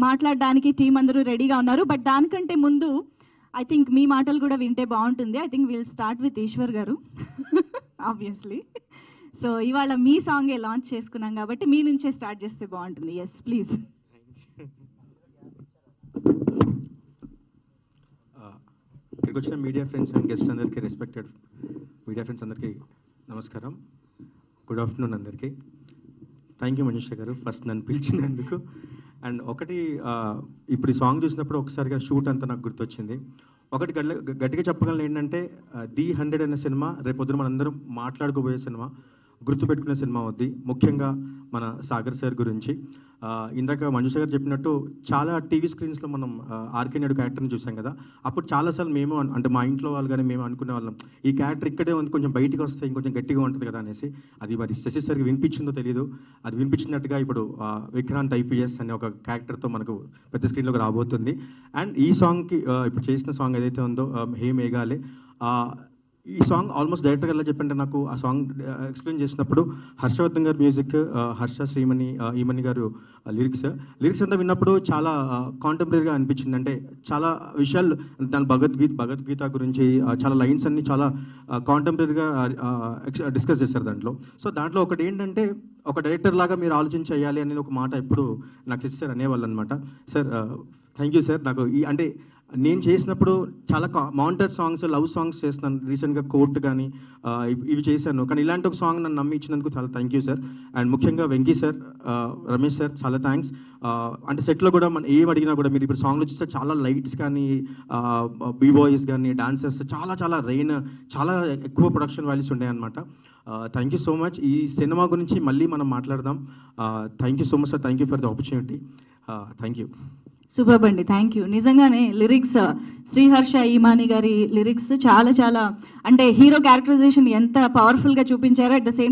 మాట్లాడడానికి టీం అందరూ రెడీగా ఉన్నారు. బట్ దానికంటే ముందు ఐ థింక్ మీ మాటలు కూడా వింటే బాగుంటుంది. I think will start with Eshwar garu obviously. So ఇవాళ మీ సాంగే లాంచ్ చేసుకున్నాం కాబట్టి మీ నుంచే స్టార్ట్ చేస్తే బాగుంటుంది. Yes please. ఇక్కడికి వచ్చిన మీడియా ఫ్రెండ్స్ అండ్ గెస్ట్ అందరికీ, రెస్పెక్టెడ్ మీడియా ఫ్రెండ్స్ అందరికీ నమస్కారం. గుడ్ ఆఫ్టర్నూన్ అందరికీ. Thank you Manisha garu first నన్ను పిలిచినందుకు. అండ్ ఒకటి, ఇప్పుడు ఈ సాంగ్ చూసినప్పుడు ఒకసారిగా షూట్ అంతా నాకు గుర్తొచ్చింది. ఒకటి గట్టిగా చెప్పగలను ఏంటంటే, ది 100 అనే సినిమా రేపొద్దున మనందరం మాట్లాడుకోబోయే సినిమా, గుర్తుపెట్టుకునే సినిమా అవుద్ది. ముఖ్యంగా మన సాగర్ సార్ గురించి. ఇందాక మంజుష గారు చెప్పినట్టు చాలా టీవీ స్క్రీన్స్లో మనం ఆర్కే నాయుడు క్యారెక్టర్ని చూసాం కదా. అప్పుడు చాలాసార్లు మేము అంటే మా ఇంట్లో వాళ్ళు కానీ మేము అనుకునే వాళ్ళం, ఈ క్యారెక్టర్ ఇక్కడే ఉంది, కొంచెం బయటికి వస్తే ఇంకొంచెం గట్టిగా ఉంటుంది కదా అనేసి. అది మరి శశి సార్కి వినిపించిందో తెలియదు. అది వినిపించినట్టుగా ఇప్పుడు విక్రాంత్ ఐపీఎస్ అనే ఒక క్యారెక్టర్తో మనకు పెద్ద స్క్రీన్లోకి రాబోతుంది. అండ్ ఈ సాంగ్కి ఇప్పుడు చేసిన సాంగ్ ఏదైతే ఉందో హే మేఘాలే, ఈ సాంగ్ ఆల్మోస్ట్ డైరెక్టర్గా ఎలా చెప్పంటే, నాకు ఆ సాంగ్ ఎక్స్ప్లెయిన్ చేసినప్పుడు హర్షవర్ధన్ గారు మ్యూజిక్, హర్ష శ్రీమణి ఈమణి గారు లిరిక్స్ అంతా విన్నప్పుడు చాలా కాంటెంపరీగా అనిపించింది. అంటే చాలా విషయాలు దాని భగవద్గీత గురించి చాలా లైన్స్ అన్ని చాలా కాంటెంపరీగా డిస్కస్ చేశారు దాంట్లో. సో దాంట్లో ఒకటి ఏంటంటే, ఒక డైరెక్టర్ లాగా మీరు ఆలోచన చేయాలి అనేది ఒక మాట ఎప్పుడు నాకు ఇస్తారు అనేవాళ్ళు అనమాట. Sir thank you sir. నాకు అంటే నేను చేసినప్పుడు చాలా మౌంటర్ సాంగ్స్, లవ్ సాంగ్స్ చేస్తున్నాను. రీసెంట్గా కోర్ట్ కానీ ఇవి చేశాను. కానీ ఇలాంటి ఒక సాంగ్ నన్ను నమ్మి ఇచ్చినందుకు చాలా థ్యాంక్ యూ సార్. అండ్ ముఖ్యంగా వెంకీ సార్, రమేష్ సార్ చాలా థ్యాంక్స్. అంటే సెట్లో కూడా మనం ఏం అడిగినా కూడా, మీరు ఇప్పుడు సాంగ్లో చూస్తే చాలా లైట్స్ కానీ, బీబాయ్స్ కానీ, డాన్సర్స్ చాలా రెయిన్, చాలా ఎక్కువ ప్రొడక్షన్ వాల్యూస్ ఉన్నాయన్నమాట. Thank you so much. ఈ సినిమా గురించి మళ్ళీ మనం మాట్లాడదాం. Thank you so much sir. Thank you for the opportunity. Thank you. Super అండి, థ్యాంక్ యూ. నిజంగానే లిరిక్స్, శ్రీహర్ష ఈమాని గారి లిరిక్స్ చాలా అంటే హీరో క్యారెక్టరైజేషన్ ఎంత పవర్ఫుల్గా చూపించారో, అట్ ద సేమ్ టైం